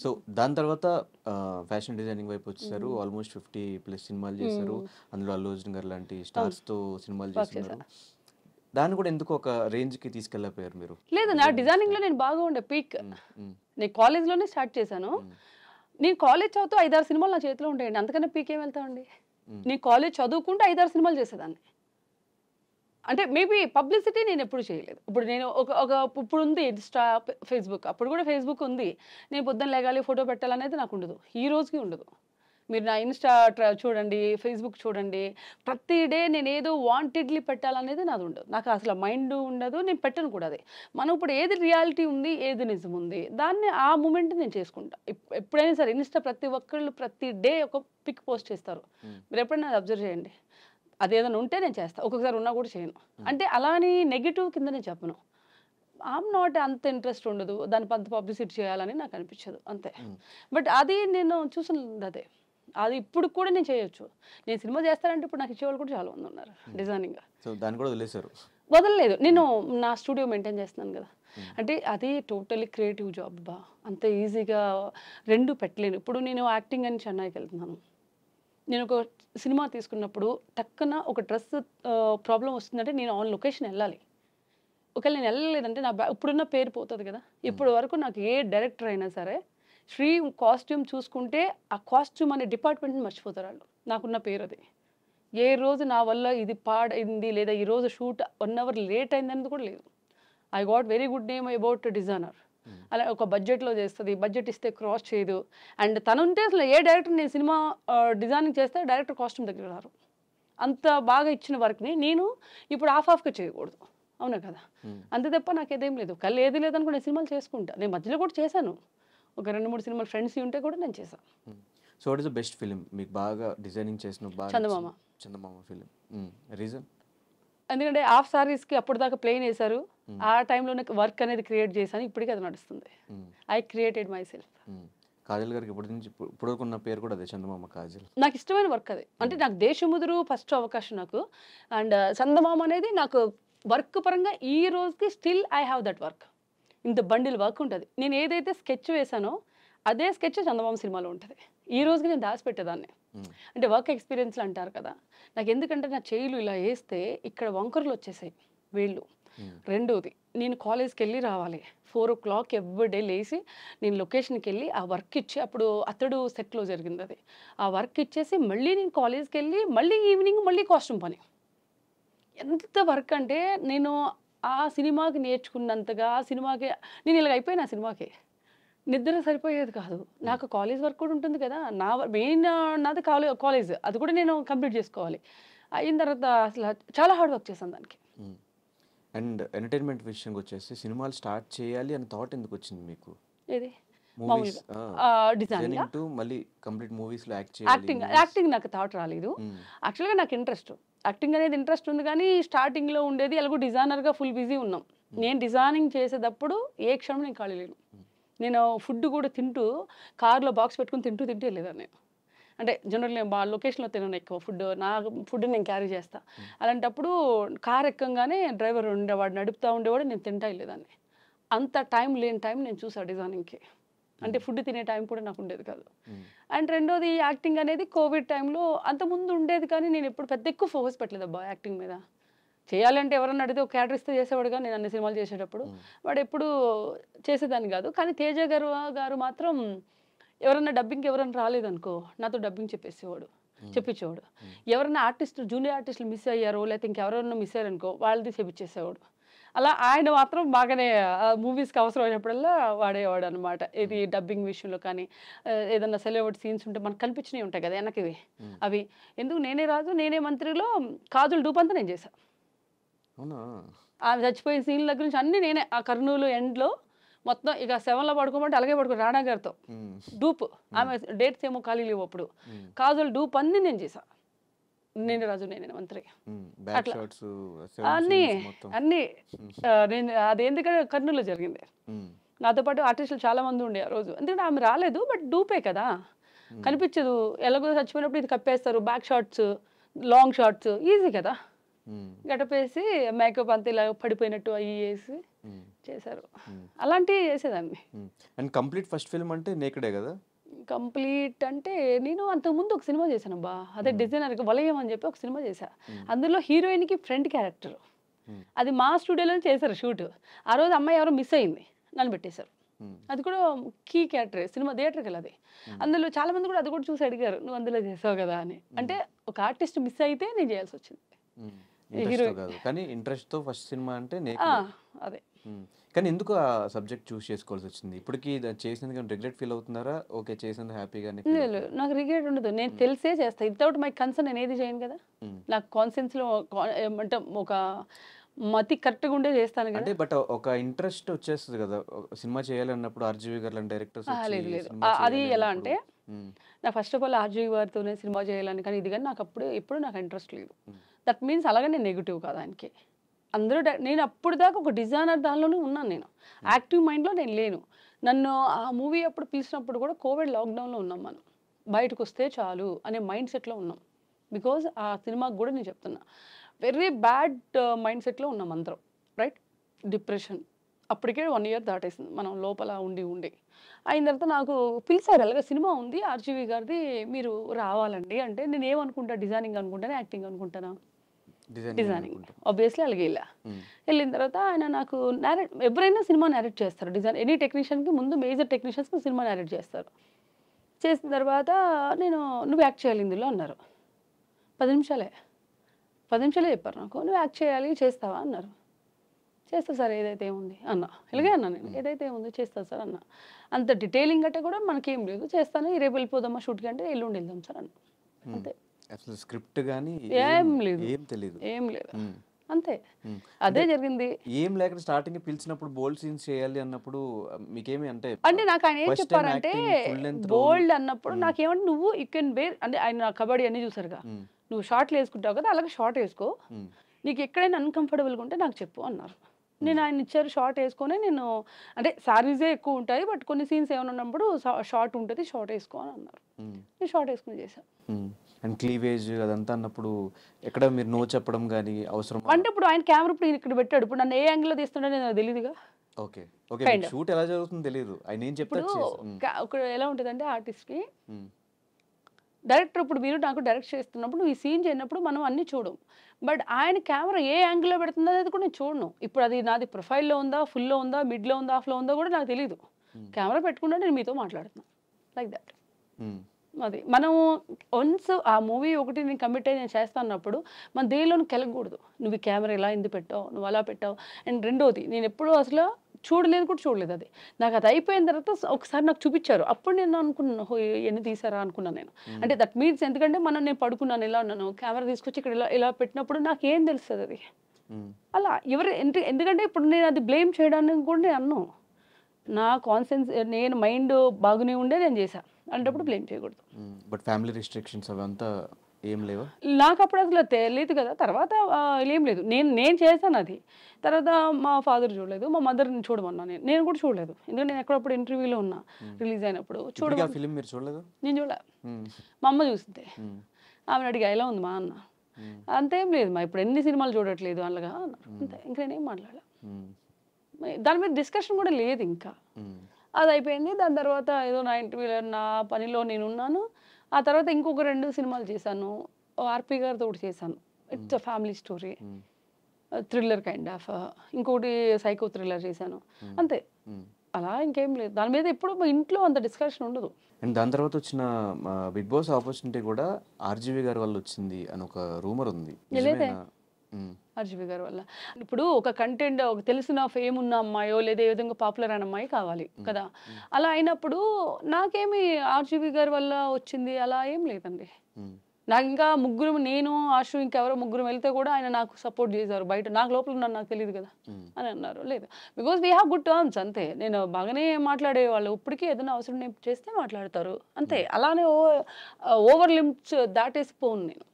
So దాని తర్వాత fashion designing వైపు వచ్చేసారు. ఆల్మోస్ట్ 50+ సినిమాలు చేశారు. అందులో అల్లు అర్జున్ గారు లాంటి స్టార్స్తో సినిమాలు చేస్తున్నారు. దాన్ని కూడా ఎందుకు ఒక రేంజ్కి తీసుకెళ్ళిపోయారు మీరు? లేదు, నా డిజైనింగ్లో నేను బాగా ఉండే పీక్. నేను కాలేజ్లోనే స్టార్ట్ చేశాను. నేను కాలేజ్ చదువుతూ 5-6 సినిమాలు నా చేతిలో ఉంటాయండి. అంతకన్నా పీక్ ఏం వెళ్తామండి. నేను కాలేజ్ చదువుకుంటూ 5-6 సినిమాలు చేసేదాన్ని. అంటే మేబీ పబ్లిసిటీ నేను ఎప్పుడు చేయలేదు. ఇప్పుడు నేను ఇప్పుడు ఉంది ఇన్స్టా, ఫేస్బుక్. అప్పుడు కూడా ఫేస్బుక్ ఉంది. నేను పొద్దున్న లేగాలి ఫోటో పెట్టాలనేది నాకు ఉండదు. ఈ రోజుకి ఉండదు. మీరు నా ఇన్స్టా చూడండి, ఫేస్బుక్ చూడండి, ప్రతి డే నేను ఏదో వాంటెడ్లీ పెట్టాలనేది నాది ఉండదు. నాకు అసలు మైండ్ ఉండదు, నేను పెట్టను కూడా. అది మనం ఇప్పుడు ఏది రియాలిటీ ఉంది, ఏది నిజం ఉంది, దాన్ని ఆ మూమెంట్ నేను చేసుకుంటా. ఎప్పుడైనా సరే ఇన్స్టా ప్రతి ఒక్కళ్ళు ప్రతి డే ఒక పిక్ పోస్ట్ చేస్తారు. మీరు ఎప్పుడైనా అబ్జర్వ్ చేయండి. అదేదైనా ఉంటే నేను చేస్తాను, ఒక్కొక్కసారి ఉన్నా కూడా చేయను. అంటే అలాని నెగిటివ్ కింద నేను చెప్పను. ఐఎమ్ నాట్ అంత ఇంట్రెస్ట్ ఉండదు, దాని అంత పబ్లిసిటీ చేయాలని నాకు అనిపించదు, అంతే. బట్ అది నేను చూసినది అదే. అది ఇప్పుడు కూడా నేను చేయొచ్చు. నేను సినిమా చేస్తానంటే ఇప్పుడు నాకు ఇచ్చేవాళ్ళు కూడా చాలా మంది ఉన్నారు డిజైనింగ్. సో దాన్ని కూడా వదిలేశారు? వదలలేదు. నేను నా స్టూడియో మెయింటైన్ చేస్తున్నాను కదా. అంటే అది టోటలీ క్రియేటివ్ జాబ్ బా. అంత ఈజీగా రెండు పెట్టలేను. ఇప్పుడు నేను యాక్టింగ్ అని చెన్నైకి వెళ్తున్నాను. నేను ఒక సినిమా తీసుకున్నప్పుడు టక్కున ఒక డ్రెస్ ప్రాబ్లం వస్తుందంటే నేను ఆన్ లొకేషన్ వెళ్ళాలి. ఒకవేళ నేను వెళ్ళలేదంటే నా ఇప్పుడున్న పేరు పోతుంది కదా. ఇప్పటి వరకు నాకు ఏ డైరెక్టర్ అయినా సరే శ్రీ కాస్ట్యూమ్ చూసుకుంటే ఆ కాస్ట్యూమ్ అనే డిపార్ట్మెంట్ని మర్చిపోతారు వాళ్ళు. నాకున్న పేరు అది. ఏ రోజు నా వల్ల ఇది పాడైంది లేదా ఈరోజు షూట్ 1 hour లేట్ అయిందనేది కూడా లేదు. I got very good name about designer. అలా ఒక బడ్జెట్లో చేస్తుంది, బడ్జెట్ ఇస్తే క్రాస్ చేయదు. అండ్ తనుంటే అసలు ఏ డైరెక్టర్ నేను సినిమా డిజైనింగ్ చేస్తే డైరెక్టర్ కాస్ట్యూమ్ దగ్గర రారు. అంత బాగా ఇచ్చిన వర్క్ని నేను ఇప్పుడు హాఫ్గా చేయకూడదు, అవునా కదా. అంతే తప్ప నాకు ఏదేం లేదు. కళ్ళు ఏది లేదనుకో నేను సినిమాలు చేసుకుంటా. నేను మధ్యలో కూడా చేశాను, ఒక 2-3 సినిమాలు ఫ్రెండ్స్ ఉంటే కూడా నేను చేశాను. So what is the best film మీకు బాగా డిజైనింగ్ చేసిన? చందమామ. చందమామ ఫిలిం. రీజన్? ఎందుకంటే హాఫ్ సారీస్కి అప్పటిదాకా ప్లెయిన్ వేశారు. ఆ టైంలోనే వర్క్ అనేది క్రియేట్ చేశాను. ఇప్పటికీ అది నడుస్తుంది. I created my self. Kajal గారికి ఇప్పుడు ఉన్న పేరు కూడా అదే, చందమామ కాజల్. నాకు ఇష్టమైన వర్క్ అది. అంటే నాకు దేశముదురు ఫస్ట్ అవకాశం నాకు. అండ్ చందమామ అనేది నాకు వర్క్ పరంగా ఈ రోజుకి still I have that work. ఇంత బండిల్ వర్క్ ఉంటుంది. నేను ఏదైతే స్కెచ్ వేసానో అదే స్కెచ్ చందమామ సినిమాలో ఉంటుంది. ఈ రోజుకి నేను దాచిపెట్టేదాన్ని. అంటే వర్క్ ఎక్స్పీరియన్స్లు అంటారు కదా. నాకు ఎందుకంటే నా చేయిలు ఇలా వేస్తే ఇక్కడ వంకర్లు వచ్చేసాయి వేళ్ళు. రెండోది నేను కాలేజ్కి వెళ్ళి రావాలి. 4 o'clock ఎవ్రీడే లేచి నేను లొకేషన్కి వెళ్ళి ఆ వర్క్ ఇచ్చి, అప్పుడు అతడు సెట్లో జరిగింది అది, ఆ వర్క్ ఇచ్చేసి మళ్ళీ నేను కాలేజ్కి వెళ్ళి మళ్ళీ ఈవినింగ్ మళ్ళీ కాస్ట్యూమ్ పని. ఎంత వర్క్ అంటే నేను ఆ సినిమాకి నేర్చుకున్నంతగా ఆ సినిమాకి నేను ఇలాగ అయిపోయినా ఆ సినిమాకి నిద్ర సరిపోయేది కాదు. నాకు కాలేజ్ వర్క్ కూడా ఉంటుంది కదా. నా మెయిన్ నాది కాలేజ్, అది కూడా నేను కంప్లీట్ చేసుకోవాలి. అయిన తర్వాత అసలు చాలా హార్డ్ వర్క్ చేశాను దానికి. అండ్ ఎంటర్టైన్మెంట్ విషయంకి వచ్చేసి సినిమాలు స్టార్ట్ చేయాలి అని థాట్ ఎందుకు వచ్చింది మీకు? ఏది మూవీస్ డిజైనింగ్ మళ్ళీ కంప్లీట్ మూవీస్లో యాక్టింగ్ నాకు థాట్ రాలేదు. యాక్చువల్గా నాకు ఇంట్రెస్ట్, యాక్టింగ్ అనేది ఇంట్రెస్ట్ ఉంది. కానీ స్టార్టింగ్లో ఉండేది ఎలాగో డిజైనర్గా ఫుల్ బిజీ ఉన్నాం. నేను డిజైనింగ్ చేసేటప్పుడు ఏ క్షణం నేను ఖాళీ లేను. నేను ఫుడ్ కూడా తింటూ కార్లో బాక్స్ పెట్టుకుని తింటూ వెళ్ళేదాన్ని నేను. అంటే జనరల్ నేను లొకేషన్లో తినను ఎక్కువ ఫుడ్, నా ఫుడ్ నేను క్యారీ చేస్తాను. అలాంటప్పుడు కార్ ఎక్కంగానే డ్రైవర్ ఉండేవాడు, నడుపుతూ ఉండేవాడు, నేను తింటా వెళ్ళేదాన్ని. అంత టైం లేని టైం నేను చూసాను డిజైనింగ్కి. అంటే ఫుడ్ తినే టైం కూడా నాకు ఉండేది కాదు. అండ్ రెండోది యాక్టింగ్ అనేది కోవిడ్ టైంలో అంతకుముందు ఉండేది, కానీ నేను ఎప్పుడు పెద్ద ఎక్కువ ఫోకస్ పెట్టలేదు అబ్బా యాక్టింగ్ మీద. చేయాలంటే ఎవరన్నా అడిగితే ఒక క్యారెక్టర్ ఇస్తే చేసేవాడుగా. నేను అన్ని సినిమాలు చేసేటప్పుడు వాడు ఎప్పుడు చేసేదాన్ని కాదు. కానీ తేజ గారు మాత్రం ఎవరన్నా డబ్బింగ్కి ఎవరన్నా రాలేదనుకో నాతో డబ్బింగ్ చెప్పించేవాడు. ఎవరైనా ఆర్టిస్టులు జూనియర్ ఆర్టిస్టులు మిస్ అయ్యారో లేకపోతే ఇంకెవరన్నా మిస్ అయ్యారనుకో వాళ్ళది చెప్పించేసేవాడు. అలా ఆయన మాత్రం బాగానే మూవీస్కి అవసరం అయినప్పుడల్లా వాడేవాడు అనమాట. ఇది డబ్బింగ్ విషయంలో కానీ ఏదన్నా సెలబ్రిటీ సీన్స్ ఉంటే మనకు కనిపించినవి ఉంటాయి కదా వెనక్కి, అవి ఎందుకు నేనే రాజు నేనే మంత్రిలో కాజల్ డూప్ అంతా నేను చేశాను. ఆమె చచ్చిపోయిన సీన్ల దగ్గర నుంచి అన్నీ నేనే. ఆ కర్నూలు ఎండ్లో మొత్తం ఇక 7లో పడుకోమంటే అలాగే పడుకో రాణా గారితో డూప్. ఆమె డేట్స్ ఏమో ఖాళీ లేవు అప్పుడు. కాజల్ డూప్ అన్నీ నేను చేశాను. నేనే రాజు నేనే మంత్రి అట్లా అన్నీ నేను అది ఎందుకంటే కర్నూలులో జరిగింది. నాతో పాటు ఆర్టిస్టులు చాలా మంది ఉండే ఆ రోజు. ఎందుకంటే ఆమె రాలేదు, బట్ డూపే కదా కనిపించదు. ఎలాగో చచ్చిపోయినప్పుడు ఇది కప్పేస్తారు, back shots long shots easy కదా. గడపేసి మేకప్ అంతా ఇలా పడిపోయినట్టు అవి వేసి చేశారు. అలాంటివి చేసేదాన్ని. అండ్ కంప్లీట్ ఫస్ట్ ఫిల్మ్ అంటే నేకడే కదా? కంప్లీట్ అంటే నేను అంతకుముందు ఒక సినిమా చేశాను అబ్బా, అదే డిజైనర్గా వలయం అని చెప్పి ఒక సినిమా చేశా. అందులో హీరోయిన్కి ఫ్రంట్ క్యారెక్టర్, అది మా స్టూడియోలోనే చేశారు షూట్. ఆ రోజు అమ్మాయి ఎవరో మిస్ అయింది, నన్ను పెట్టేశారు. అది కూడా కీ క్యారెక్టర్, సినిమా థియేటర్కి వెళ్ళదు. అందులో చాలా మంది కూడా అది కూడా చూసి అడిగారు, నువ్వు అందులో చేసావు కదా అని. అంటే ఒక ఆర్టిస్ట్ మిస్ అయితే నేను చేయాల్సి వచ్చింది. కానీ ఇంట్రెస్ట్ తో ఫస్ట్ సినిమా అంటే అదే. కానీ ఎందుకు ఆ సబ్జెక్ట్ చూస్ చేసుకోవాల్సి వచ్చింది? ఇప్పటికి చేసినందుకు రిగ్రెట్ ఫీల్ అవుతున్నారా? ఓకే చేసినందుకు హ్యాపీగానే? లేదు, నాకు రిగ్రెట్ ఉండదు. నేను తెలిసే చేస్తాను. వితౌట్ మై కన్సర్న్ నేను ఏది చేయను కదా. నాకు కాన్సెన్స్లో అంటే ఒక మతి కరెక్ట్గా ఉండే చేస్తాను కదా. అంటే బట్ ఒక ఇంట్రెస్ట్ వచ్చేస్తుంది కదా సినిమా చేయాలి అన్నప్పుడు. ఆర్జీవి గారు లాంటి డైరెక్టర్స్ లేదు లేదు, అది ఎలా అంటే నాకు ఫస్ట్ ఆఫ్ ఆల్ ఆర్జీవి గారితోనే సినిమా చేయాలని, కానీ ఇది కానీ నాకు ఎప్పుడు నాకు ఇంట్రెస్ట్ లేదు. దట్ మీన్స్ అలాగే నేను నెగిటివ్ కాదు ఆయనకి. అందరూ నేను అప్పుడు దాకా ఒక డిజైనర్ దానిలోనే ఉన్నాను. నేను యాక్టివ్ మైండ్లో నేను లేను. నన్ను ఆ మూవీ అప్పుడు పిలిచినప్పుడు కూడా కోవిడ్ లాక్డౌన్లో ఉన్నాం మనం. బయటకు వస్తే చాలు అనే మైండ్ సెట్లో ఉన్నాం. బికాజ్ ఆ సినిమాకి కూడా నేను చెప్తున్నా, వెరీ బ్యాడ్ మైండ్ సెట్లో ఉన్నాం అందరం, రైట్? డిప్రెషన్ అప్పటికే 1 year దాటేసింది మనం లోపల ఉండి. అయిన తర్వాత నాకు పిలిచారు, అలాగే సినిమా ఉంది ఆర్జీవి గారిది, మీరు రావాలండి అంటే నేను ఏమనుకుంటా, డిజైనింగ్ అనుకుంటానా, యాక్టింగ్ అనుకుంటానా? డిజైనింగ్ ఆబ్వియస్లీ అలాగే వెళ్ళిన తర్వాత ఆయన నాకు ఎవరైనా సినిమా నేరేట్ చేస్తారు. ఎనీ టెక్నీషియన్కి ముందు మేజర్ టెక్నీషియన్స్కి సినిమా నేరేట్ చేస్తారు. చేసిన తర్వాత నువ్వు యాక్ట్ చేయాలి ఇందులో అన్నారు. 10 నిమిషాలే చెప్పారు నాకు, నువ్వు యాక్ట్ చేయాలి, చేస్తావా అన్నారు. చేస్తా సార్, ఏదైతే ఏముంది అన్న. ఇలాగే అన్నా నేను, ఏదైతే ఏముంది చేస్తా సార్ అన్న. అంత డీటెయిలింగ్ అంటే కూడా మనకేం లేదు, చేస్తాను, రేపు వెళ్ళిపోదామా షూట్కి అంటే ఎల్లుండి వెళ్దాం సార్ అన్న. అంతే, అసలు స్క్రిప్ట్ గానీ ఏం లేదు, ఏం లేదు అంతే. అదే జరిగింది. ఏం లేక స్టార్టింగ్ పిలిచినప్పుడు బోల్డ్ సీన్స్ చేయాలి అన్నప్పుడు మీకేమి అంటే నాకు ఆయన ఏం చెప్పారంటే, బోల్డ్ అన్నప్పుడు నాకేమంటే నువ్వు యూ కెన్ బేర్ అంటే, ఆయన కబడ్డీ అన్ని చూసారుగా, నువ్వు షార్ట్లు వేసుకుంటావు కదా, అలాగే షార్ట్ వేసుకో, నీకు ఎక్కడైనా అన్కంఫర్టబుల్గా ఉంటే నాకు చెప్పు అన్నారు. నేను ఆయన ఇచ్చారు షార్ట్ వేసుకొని, నేను అంటే సారీసే ఎక్కువ ఉంటాయి బట్ కొన్ని సీన్స్ ఏమైనా ఉన్నప్పుడు షార్ట్ ఉంటుంది, షార్ట్ వేసుకో అని అన్నారు. నేను షార్ట్ వేసుకుని చేశాను. అండ్ క్లీవేజ్ అదంతా అన్నప్పుడు ఎక్కడ మీరు నో చెప్పడం కానీ అవసరం అంటే, ఇప్పుడు ఆయన కెమెరా ఇప్పుడు ఇక్కడ పెట్టాడు, ఇప్పుడు నన్ను ఏ యాంగిల్లో తీస్తుండే నాకు తెలియదుగా. ఓకే ఓకే, షూట్ ఎలా జరుగుతుందో తెలియదు, ఆయన ఏం చెప్తారు. ఒక ఎలా ఉంటుందంటే ఆర్టిస్ట్కి, డైరెక్టర్ ఇప్పుడు మీరు నాకు డైరెక్ట్ చేస్తున్నప్పుడు నువ్వు ఈ సీన్ చేయనప్పుడు మనం అన్ని చూడం, బట్ ఆయన కెమెరా ఏ యాంగిల్లో పెడుతుందో అనేది కూడా నేను చూడను. ఇప్పుడు అది నాది ప్రొఫైల్లో ఉందా, ఫుల్లో ఉందా, మిడ్లో ఉందా, ఆఫ్లో ఉందా కూడా నాకు తెలియదు. కెమెరా పెట్టుకుంటే నేను మీతో మాట్లాడుతున్నాను, లైక్ దట్. అది మనం వన్స్ ఆ మూవీ ఒకటి నేను కమిట్ అయ్యి నేను చేస్తానప్పుడు మన దేనిలోనూ కెలగకూడదు. నువ్వు ఈ కెమెరా ఇలా ఎందుకు పెట్టావు, నువ్వు అలా పెట్టావు. అండ్ రెండోది, నేను ఎప్పుడూ అసలు చూడలేదు అది. నాకు అది అయిపోయిన తర్వాత ఒకసారి నాకు చూపించారు, అప్పుడు నేను అనుకున్నాను, ఎన్ని తీసారా అనుకున్నాను నేను. అంటే దట్ మీన్స్ ఎందుకంటే నేను పడుకున్నాను, ఇలా ఉన్నాను, కెమెరా తీసుకొచ్చి ఇక్కడ ఇలా పెట్టినప్పుడు నాకు ఏం తెలుస్తుంది అది అలా ఎందుకంటే ఇప్పుడు నేను అది బ్లేమ్ చేయడానికి కూడా నేను అన్నాను. నా నేను మైండ్ బాగునే ఉండే నేను చేశాను అంటప్పుడు బ్లేమ్ చేయకూడదు. బట్ ఫ్యామిలీ రిస్ట్రిక్షన్స్ అవంతా ఏం లేవా? నాకు అప్పుడు అసలు తెలియదు కదా. తర్వాత ఏం లేదు, నేను చేశాను అది. తర్వాత మా ఫాదర్ చూడలేదు, మా మదర్ని చూడమన్నా, నేను కూడా చూడలేదు. ఎందుకంటే నేను ఎక్కడప్పుడు ఇంటర్వ్యూలో ఉన్నా రిలీజ్ అయినప్పుడు. ఫిల్మ్ మీరు చూడలేదు? నేను చూడలే, మా అమ్మ చూసింది. ఆమెను అడిగా ఎలా ఉంది మా అన్న, అంతేం లేదు మా, ఇప్పుడు ఎన్ని సినిమాలు చూడట్లేదు అలాగా అన్నారు. అంతే, ఇంకా నేనేం మాట్లాడలే. దాని మీద డిస్కషన్ కూడా లేదు ఇంకా. అది అయిపోయింది. దాని తర్వాత ఏదో నా ఇంటర్వ్యూలో నా పనిలో నేను ఉన్నాను. ఆ తర్వాత ఇంకొక 2 సినిమాలు చేశాను. ఆర్పి గారితో ఒకటి చేశాను, it's a family story, thriller kind of. ఇంకోటి సైకో థ్రిల్లర్ చేశాను, అంతే. అలా ఇంకేం లేదు దాని మీద. ఎప్పుడు ఇంట్లో అంత డిస్కషన్ ఉండదు. అండ్ దాని తర్వాత వచ్చిన బిగ్ బాస్ ఆపర్చునిటీ కూడా ఆర్జీవి గారి వల్ల వచ్చింది అని ఒక రూమర్ ఉంది. ఆర్జీవి గారి వల్ల. ఇప్పుడు ఒక కంటెంట్, ఒక తెలిసిన ఫేమ్ ఉన్న అమ్మాయో లేదా ఏ విధంగా పాపులర్ అయిన అమ్మాయి కావాలి కదా. అలా అయినప్పుడు నాకేమి ఆర్జీవి గారి వల్ల వచ్చింది అలా ఏం లేదండి. నాకు ఇంకా ముగ్గురు, నేను ఆశు ఇంకెవరో ముగ్గురు వెళ్తే కూడా ఆయన నాకు సపోర్ట్ చేశారు. బయట నాకు లోపల ఉన్నాను, నాకు తెలియదు కదా అని అన్నారు. లేదు, because we have good terms, అంతే. నేను బాగానే మాట్లాడేవాళ్ళు, ఇప్పటికీ ఏదైనా అవసరం నేను చేస్తే మాట్లాడతారు, అంతే. అలానే ఓవర్ లిమిట్స్ దాటేసి పోను నేను.